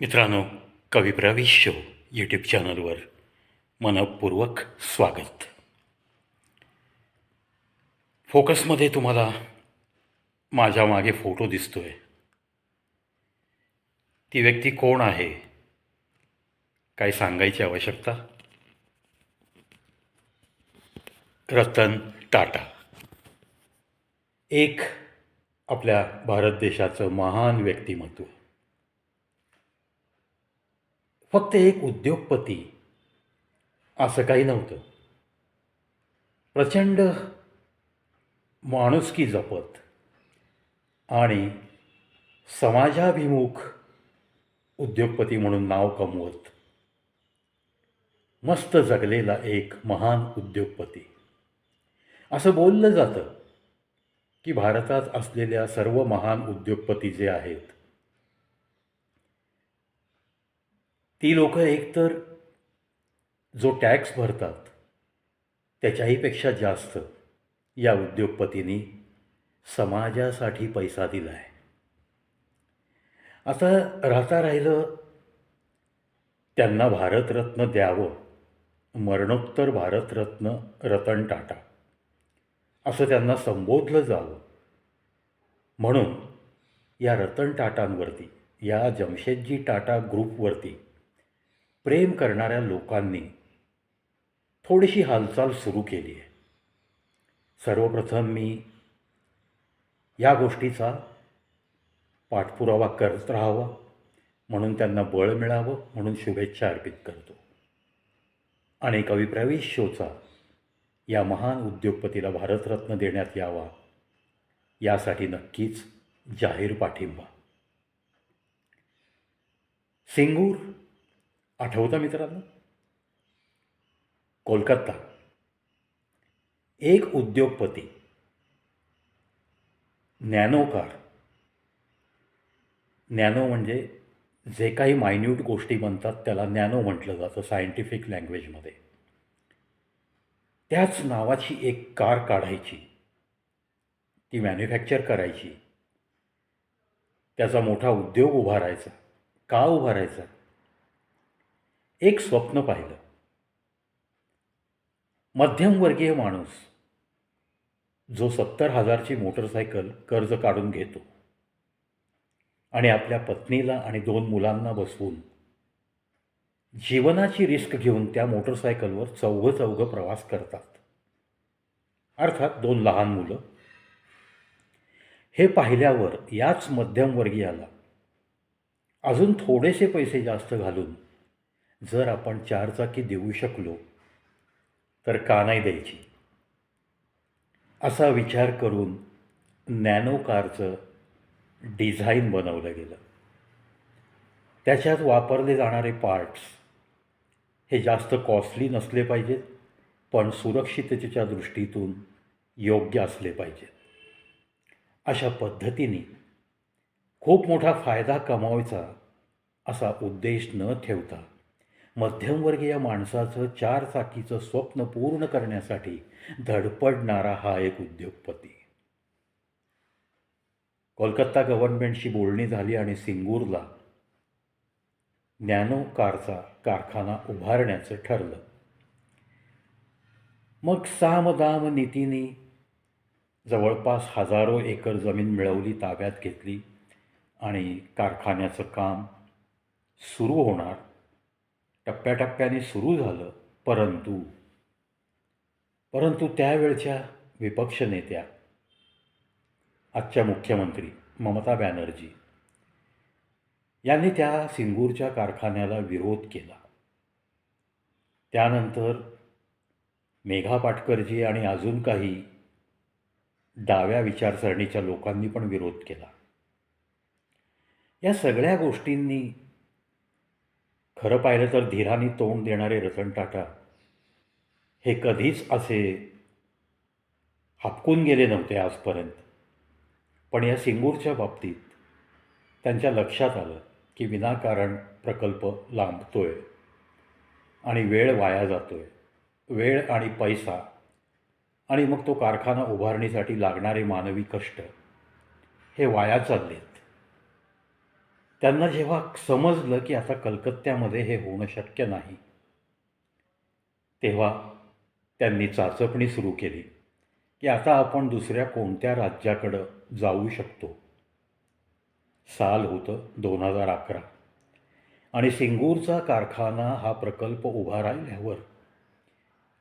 मित्रांनो, कविप्रवेश show YouTube चॅनलवर मनपूर्वक स्वागत. फोकसमध्ये तुम्हाला माझ्या मागे फोटो दिसतोय. ती व्यक्ती कोण आहे? काय सांगायची आवश्यकता? रतन टाटा, एक आपल्या भारत देशाचं महान व्यक्तिमत्व. फक्त एक उद्योगपती असं काही नव्हतं. प्रचंड माणुसकी जपत आणि समाजाभिमुख उद्योगपती म्हणून नाव कमवत मस्त जगलेला एक महान उद्योगपती. असं बोललं जातं की भारतात असलेल्या सर्व महान उद्योगपती जे आहेत ती लोक एकतर जो टॅक्स भरतात त्याच्याही पेक्षा जास्त या उद्योगपतींनी समाजासाठी पैसा दिला आहे. आता राहिलं त्यांना भारतरत्न द्यावं, मरणोत्तर भारतरत्न रतन टाटा असं त्यांना संबोधलं जावं, म्हणून या रतन टाटांवरती, या जमशेदजी टाटा ग्रुपवरती प्रेम करणाऱ्या लोकांनी थोडीशी हालचाल सुरू केली आहे. सर्वप्रथम मी या गोष्टीचा पाठपुरावा करत राहावा म्हणून त्यांना बळ मिळावं म्हणून शुभेच्छा अर्पित करतो. आणि कविप्रवेश शोचा या महान उद्योगपतीला भारतरत्न देण्यात यावा यासाठी नक्कीच जाहीर पाठिंबा. सिंगूर आठवतं मित्रांनो? कोलकाता. एक उद्योगपती, नॅनो कार. नॅनो म्हणजे जे काही मायन्यूट गोष्टी बनतात त्याला नॅनो म्हटलं जातं सायंटिफिक लँग्वेजमध्ये. त्याच नावाची एक कार काढायची, ती मॅन्युफॅक्चर करायची, त्याचा मोठा उद्योग उभारायचा. का उभारायचा? एक स्वप्न पाहिलं. मध्यमवर्गीय माणूस जो 70,000ची मोटरसायकल कर्ज काढून घेतो आणि आपल्या पत्नीला आणि 2 मुलांना बसवून जीवनाची रिस्क घेऊन त्या मोटरसायकलवर चौघं प्रवास करतात, अर्थात 2 लहान मुलं. हे पाहिल्यावर याच मध्यमवर्गीयाला अजून थोडेसे पैसे जास्त घालून जर आपण 4 चाकी देऊ शकलो तर का नाही द्यायची, असा विचार करून नॅनो कारचं डिझाईन बनवलं गेलं. त्याच्यात वापरले जाणारे पार्ट्स हे जास्त कॉस्टली नसले पाहिजेत, पण सुरक्षिततेच्या दृष्टीतून योग्य असले पाहिजेत. अशा पद्धतीने खूप मोठा फायदा कमावायचा असा उद्देश न ठेवता मध्यमवर्गीय माणसाचं 4 चाकीचं स्वप्न पूर्ण करण्यासाठी धडपडणारा हा एक उद्योगपती. कोलकाता गव्हर्नमेंटशी बोलणी झाली आणि सिंगूरला नॅनो कारचा कारखाना उभारण्याचं ठरलं. मग सामदाम नीतीने जवळपास हजारो एकर जमीन मिळवली, ताब्यात घेतली आणि कारखान्याचं काम सुरू होणार. टप्प्याटप्प्याने सुरू झालं. परंतु त्यावेळच्या विपक्ष नेत्या, आजच्या मुख्यमंत्री ममता बॅनर्जी यांनी त्या सिंगूरच्या कारखान्याला विरोध केला. त्यानंतर मेघा पाटकरजी आणि अजून काही डाव्या विचारसरणीच्या लोकांनी पण विरोध केला. या सगळ्या गोष्टींनी खरं पाहिलं तर धीराने तोंड देणारे रतन टाटा हे कधीच असे हापकून गेले नव्हते आजपर्यंत. पण या सिंगूरच्या बाबतीत त्यांच्या लक्षात आलं की विनाकारण प्रकल्प लांबतोय आणि वेळ वाया जातोय. वेळ आणि पैसा आणि मग तो कारखाना उभारणीसाठी लागणारे मानवी कष्ट हे वाया चाललेत. त्यांना जेव्हा समजलं की आता कलकत्त्यामध्ये हे होणं शक्य नाही, तेव्हा त्यांनी चाचपणी सुरू केली की आता आपण दुसऱ्या कोणत्या राज्याकडं जाऊ शकतो. साल होतं 2011 आणि सिंगूरचा कारखाना हा प्रकल्प उभा राहिल्यावर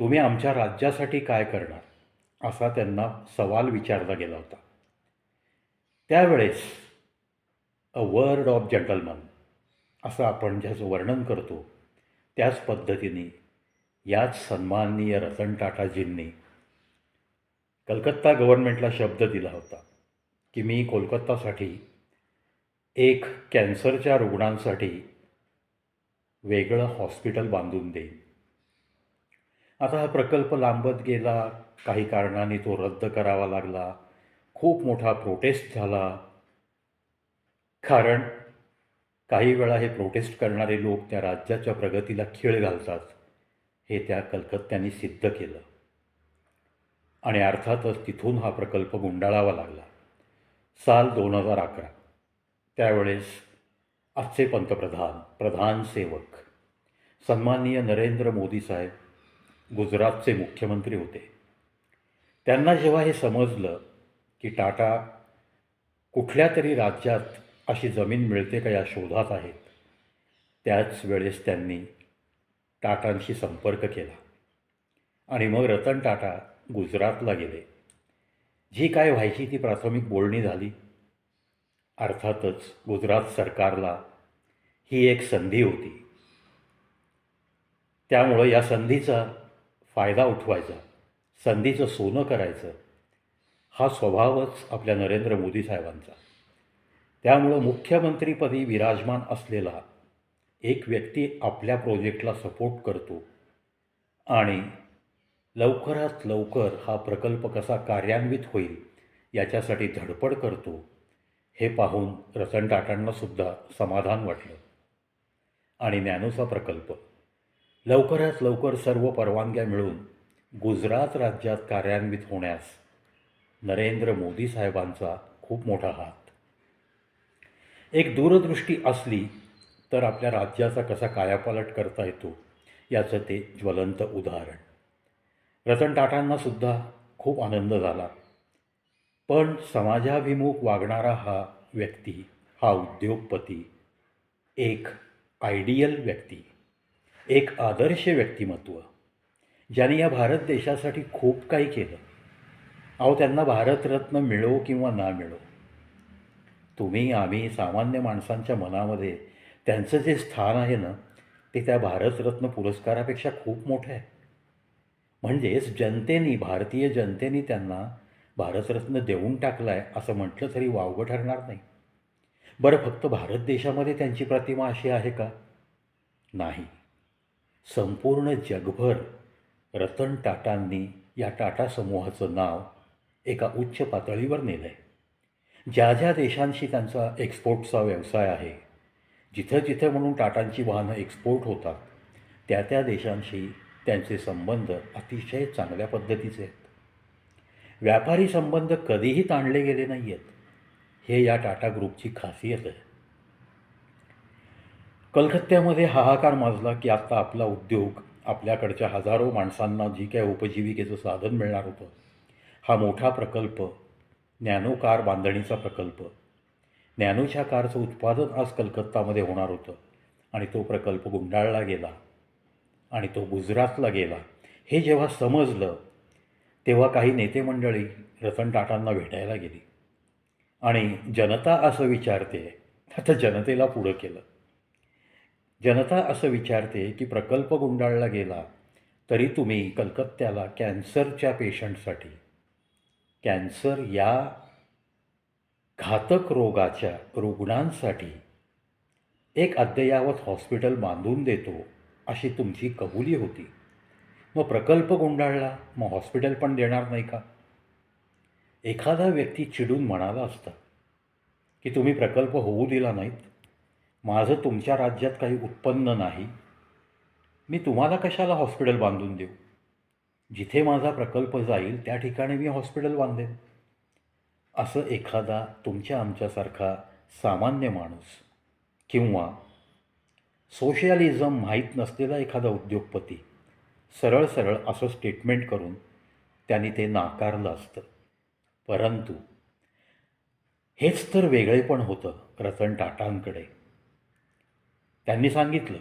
तुम्ही आमच्या राज्यासाठी काय करणार, असा त्यांना सवाल विचारला गेला होता. त्यावेळेस अ वर्ड ऑफ जंटलमन असं आपण ज्याचं वर्णन करतो, त्याच पद्धतीने याच सन्माननीय रतन टाटाजींनी कलकत्ता गव्हर्नमेंटला शब्द दिला होता की मी कोलकातासाठी एक कॅन्सरच्या रुग्णांसाठी वेगळं हॉस्पिटल बांधून देईन. आता हा प्रकल्प लांबत गेला, काही कारणाने तो रद्द करावा लागला, खूप मोठा प्रोटेस्ट झाला. कारण काही वेळा हे प्रोटेस्ट करणारे लोक त्या राज्याच्या प्रगतीला खीळ घालतात, हे त्या कलकत्त्याने सिद्ध केलं आणि अर्थातच तिथून हा प्रकल्प गुंडाळावा लागला. साल 2011. त्यावेळेस आजचे पंतप्रधान, प्रधान सेवक सन्माननीय नरेंद्र मोदी साहेब गुजरातचे मुख्यमंत्री होते. त्यांना जेव्हा हे समजलं की टाटा कुठल्या तरी राज्यात अशी जमीन मिळते का या शोधात आहेत, त्याच वेळेस त्यांनी टाटांशी संपर्क केला आणि मग रतन टाटा गुजरातला गेले. जी काय व्हायची ती प्राथमिक बोलणी झाली. अर्थातच गुजरात सरकारला ही एक संधी होती, त्यामुळं या संधीचा फायदा उठवायचा, संधीचं सोनं करायचं, हा स्वभावच आपल्या नरेंद्र मोदी साहेबांचा. त्यामुळं मुख्यमंत्रीपदी विराजमान असलेला एक व्यक्ती आपल्या प्रोजेक्टला सपोर्ट करतो आणि लवकरात लवकर हा प्रकल्प कसा कार्यान्वित होईल याच्यासाठी धडपड करतो, हे पाहून रतन टाटांनासुद्धा समाधान वाटलं आणि नॅनोचा प्रकल्प लवकरात लवकर सर्व परवानग्या मिळून गुजरात राज्यात कार्यान्वित होण्यास नरेंद्र मोदी साहेबांचा खूप मोठा हात. एक दूरदृष्टी असली तर आपल्या राज्याचा कसा कायापालट करता येतो याचं ते ज्वलंत उदाहरण. रतन टाटांनासुद्धा खूप आनंद झाला, पण समाजाभिमुख वागणारा हा व्यक्ती, हा उद्योगपती, एक आयडियल व्यक्ती, एक आदर्श व्यक्तिमत्व, ज्याने या भारत देशासाठी खूप काही केलं. अहो, त्यांना भारतरत्न मिळो किंवा ना मिळो, तुम्ही आम्ही सामान्य माणसांच्या मनामध्ये त्यांचं जे स्थान आहे ना, ते त्या भारतरत्न पुरस्कारापेक्षा खूप मोठं आहे. म्हणजेच जनतेने, भारतीय जनतेने त्यांना भारतरत्न देऊन टाकला आहे असं म्हटलं तरी वावगं ठरणार नाही. बरं, फक्त भारत देशामध्ये त्यांची प्रतिमा अशी आहे का? नाही. संपूर्ण जगभर रतन टाटांनी या टाटा समूहाचं नाव एका उच्च पातळीवर नेलं आहे. ज्या ज्या देशांशी त्यांचा एक्सपोर्टचा व्यवसाय आहे, जिथं जिथं म्हणून टाटांची वाहनं एक्सपोर्ट होतात, त्या त्या देशांशी त्यांचे संबंध अतिशय चांगल्या पद्धतीचे आहेत. व्यापारी संबंध कधीही ताणले गेले नाही आहेत, हे या टाटा ग्रुपची खासियत आहे. कलकत्त्यामध्ये हाहाकार माजला की आत्ता आपला उद्योग, आपल्याकडच्या हजारो माणसांना जी काय उपजीविकेचं साधन मिळणार होतं, हा मोठा प्रकल्प, नॅनो कार बांधणीचा प्रकल्प, नॅनोच्या कारचं उत्पादन आज कलकत्तामध्ये होणार होतं आणि तो प्रकल्प गुंडाळला गेला आणि तो गुजरातला गेला. हे जेव्हा समजलं तेव्हा काही नेते मंडळी रतन टाटांना भेटायला गेली आणि जनता असं विचारते, आता जनतेला पुढं केलं. जनता असं विचारते की प्रकल्प गुंडाळला गेला तरी तुम्ही कलकत्त्याला कॅन्सरच्या पेशंटसाठी, कॅन्सर या घातक रोगाच्या रुग्णांसाठी एक अद्ययावत हॉस्पिटल बांधून देतो अशी तुमची कबुली होती. मग प्रकल्प गुंडाळला, मग हॉस्पिटल पण देणार नाही का? एखादा व्यक्ती चिडून म्हणाला असता की तुम्ही प्रकल्प होऊ दिला नाहीत, माझं तुमच्या राज्यात काही उत्पन्न नाही, मी तुम्हाला कशाला हॉस्पिटल बांधून देऊ? जिथे माझा प्रकल्प जाईल त्या ठिकाणी मी हॉस्पिटल बांधेन, असं एखादा तुमच्या आमच्यासारखा सामान्य माणूस किंवा सोशलिझम माहीत नसलेला एखादा उद्योगपती सरळ सरळ असं स्टेटमेंट करून त्यांनी ते नाकारलं असतं. परंतु हेच तर वेगळेपण होतं रतन टाटांकडे. त्यांनी सांगितलं,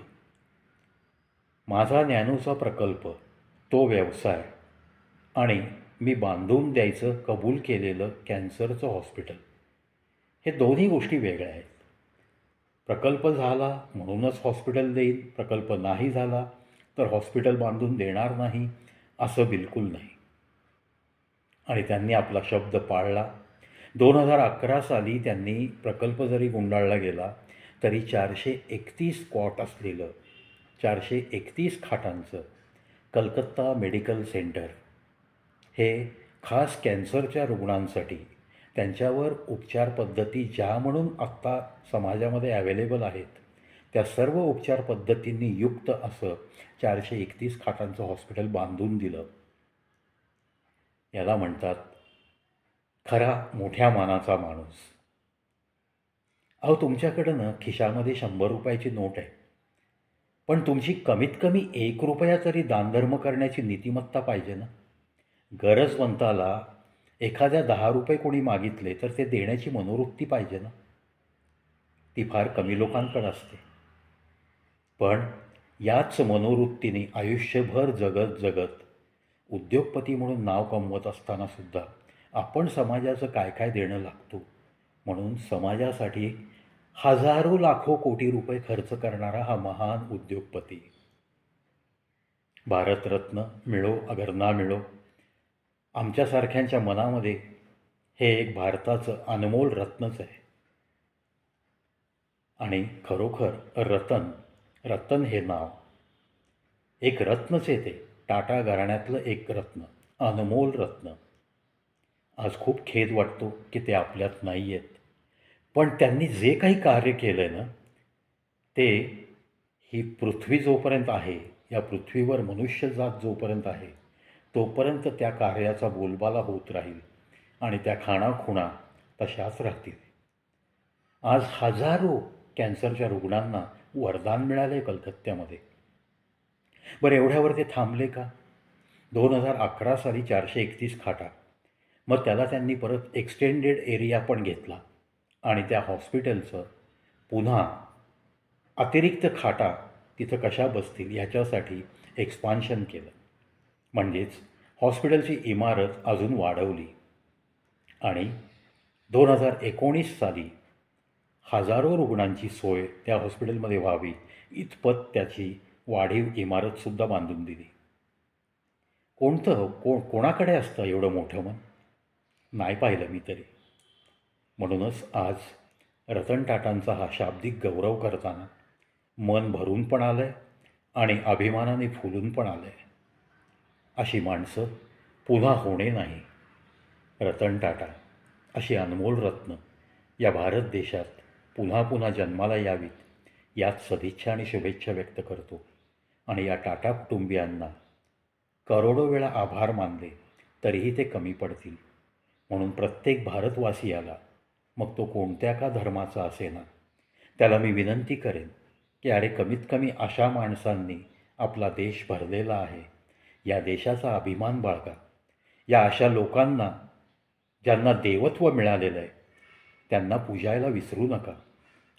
माझा नॅनोचा प्रकल्प, तो व्यवसाय आणि मी बांधून द्यायचं कबूल केलेलं कॅन्सरचं हॉस्पिटल, हे दोन्ही गोष्टी वेगळ्या आहेत. प्रकल्प झाला म्हणूनच हॉस्पिटल देईल, प्रकल्प नाही झाला तर हॉस्पिटल बांधून देणार नाही, असं बिलकुल नाही. आणि त्यांनी आपला शब्द पाळला. 2011 साली त्यांनी प्रकल्प जरी गुंडाळला गेला तरी 431 स्पॉट असलेलं, 431 खाटांचं कलकत्ता मेडिकल सेंटर हे खास कॅन्सरच्या रुग्णांसाठी त्यांच्यावर उपचार पद्धती ज्या म्हणून आत्ता समाजामध्ये अवेलेबल आहेत त्या सर्व उपचार पद्धतींनी युक्त असं 431 खाटांचं हॉस्पिटल बांधून दिलं. याला म्हणतात खरा मोठ्या मानाचा माणूस. अहो, तुमच्याकडं ना खिशामध्ये 100 रुपयाची नोट आहे, पण तुमची कमीत कमी 1 रुपया तरी दानधर्म करण्याची नीतिमत्ता पाहिजे ना. गरजवंताला एखाद्या 10 रुपये कोणी मागितले तर ते देण्याची मनोवृत्ती पाहिजे ना. ती फार कमी लोकांकडे असते. पण याच मनोवृत्तीने आयुष्यभर जगत जगत उद्योगपती म्हणून नाव कमवत असतानासुद्धा आपण समाजाचं काय काय देणं लागतो म्हणून समाजासाठी हजारो लाखो कोटी रुपये खर्च करणारा हा महान उद्योगपती. भारतरत्न मिळो अगर ना मिळो, आमच्यासारख्यांच्या मनामध्ये हे एक भारताचं अनमोल रत्नच आहे. आणि खरोखर रतन हे नाव एक रत्नच आहे. ते टाटा घराण्यातलं एक रत्न, अनमोल रत्न. आज खूप खेद वाटतो की ते आपल्यात नाही आहेत. पण त्यांनी जे काही कार्य केलं आहे ना, ते ही पृथ्वी जोपर्यंत आहे, या पृथ्वीवर मनुष्यजात जोपर्यंत आहे तोपर्यंत त्या कार्याचा बोलबाला होत राहील आणि त्या खाणाखुणा तशाच राहतील. आज हजारो कॅन्सरच्या रुग्णांना वरदान मिळाले कलकत्त्यामध्ये. बरं, एवढ्यावर ते थांबले का? 2011 साली 431 खाटा. मग त्याला त्यांनी परत एक्सटेंडेड एरिया पण घेतला आणि त्या हॉस्पिटलचं पुन्हा अतिरिक्त खाटा तिथं कशा बसतील ह्याच्यासाठी एक्सपान्शन केलं. म्हणजेच हॉस्पिटलची इमारत अजून वाढवली आणि 2019 साली हजारो रुग्णांची सोय त्या हॉस्पिटलमध्ये व्हावी इतपत त्याची वाढीव इमारतसुद्धा बांधून दिली. कोणाकडे असतं एवढं मोठं मन? नाही पाहिलं मी तरी. म्हणूनच आज रतन टाटांचा हा शाब्दिक गौरव करताना मन भरून पण आलं आहे आणि अभिमानाने फुलून पण आलं आहे. अशी माणसं पुन्हा होणे नाही. रतन टाटा अशी अनमोल रत्न या भारत देशात पुन्हा पुन्हा जन्माला यावीत यात सदिच्छा आणि शुभेच्छा व्यक्त करतो. आणि या टाटा कुटुंबियांना करोडो वेळा आभार मानले तरीही ते कमी पडतील. म्हणून प्रत्येक भारतवासियाला, मग तो कोणत्या का धर्माचा असेना, त्याला मी विनंती करेन की अरे, कमीत कमी अशा माणसांनी आपला देश भरलेला आहे, या देशाचा अभिमान बाळगा. या अशा लोकांना ज्यांना देवत्व मिळालेलं आहे त्यांना पूजायला विसरू नका.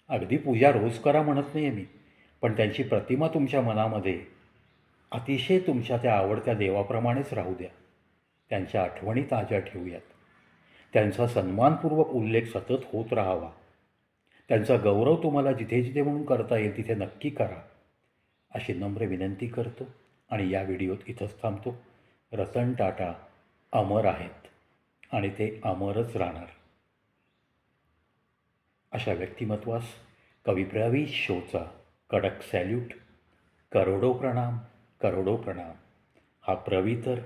अगदी पूजा रोज करा म्हणत नाही आहे मी, पण त्यांची प्रतिमा तुमच्या मनामध्ये अतिशय तुमच्या त्या आवडत्या देवाप्रमाणेच राहू द्या. त्यांच्या आठवणी ताज्या ठेवूयात. त्यांचा सन्मानपूर्वक उल्लेख सतत होत राहावा. त्यांचा गौरव तुम्हाला जिथे जिथे म्हणून करता येईल तिथे नक्की करा, अशी नम्र विनंती करतो आणि या व्हिडिओत इथंच थांबतो. रतन टाटा अमर आहेत आणि ते अमरच राहणार. अशा व्यक्तिमत्वास कविप्रवी शोचा कडक सॅल्यूट. करोडो प्रणाम, करोडो प्रणाम. हा प्रवी तर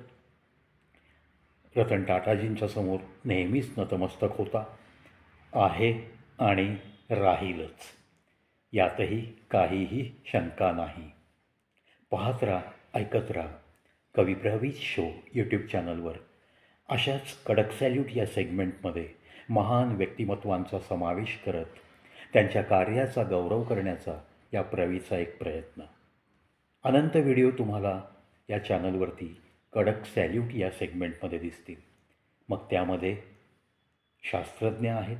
रतन टाटाजींच्या समोर नेहमीच नतमस्तक होता, आहे आणि राहीलच, यातही काहीही शंका नाही. पाहत राहा, ऐकत राहा कविप्रवी शो यूट्यूब चॅनलवर. अशाच कडक सॅल्यूट या सेगमेंटमध्ये महान व्यक्तिमत्वांचा समावेश करत त्यांच्या कार्याचा गौरव करण्याचा या प्रवीचा एक प्रयत्न. अनंत व्हिडिओ तुम्हाला या चॅनलवरती कडक सॅल्यूट या सेगमेंटमध्ये दिसतील. मग त्यामध्ये शास्त्रज्ञ आहेत,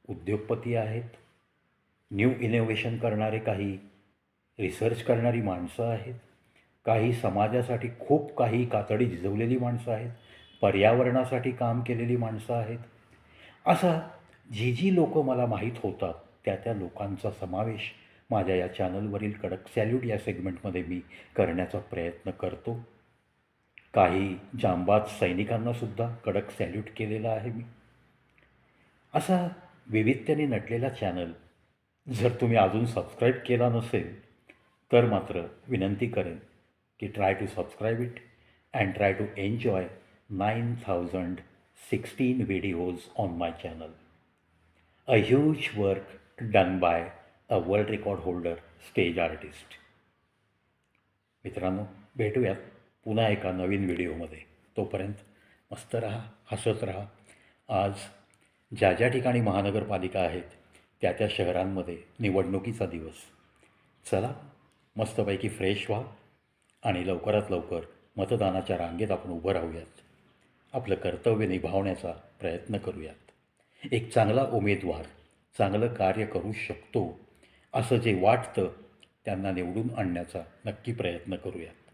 उद्योगपती आहेत, न्यू इनोव्हेशन करणारे काही रिसर्च करणारी माणसं आहेत, काही समाजासाठी खूप काही कातडी झिजवलेली माणसं आहेत, पर्यावरणासाठी काम केलेली माणसं आहेत. असा जी लोकं मला माहीत होतात त्या लोकांचा समावेश माझ्या या चॅनलवरील कडक सॅल्यूट या सेगमेंटमध्ये मी करण्याचा प्रयत्न करतो. काही जांबाज सैनिकांनासुद्धा कडक सॅल्यूट केलेला आहे मी. असा विविधतेने नटलेला चॅनल जर तुम्ही अजून सबस्क्राईब केला नसेल तर मात्र विनंती करेन की try to subscribe it and try to enjoy 9016 videos on my channel. A huge work done by a world record holder stage artist. मित्रांनो, भेटूयात पुन्हा एका नवीन व्हिडिओमध्ये. तोपर्यंत मस्त राहा, हसत राहा. आज ज्या ठिकाणी महानगरपालिका आहेत त्या शहरांमध्ये निवडणुकीचा दिवस. चला मस्तपैकी फ्रेश व्हा आणि लवकरात लवकर मतदानाच्या रांगेत आपण उभं राहूयात. आपलं कर्तव्य निभावण्याचा प्रयत्न करूयात. एक चांगला उमेदवार चांगलं कार्य करू शकतो असं जे वाटतं त्यांना निवडून आणण्याचा नक्की प्रयत्न करूयात.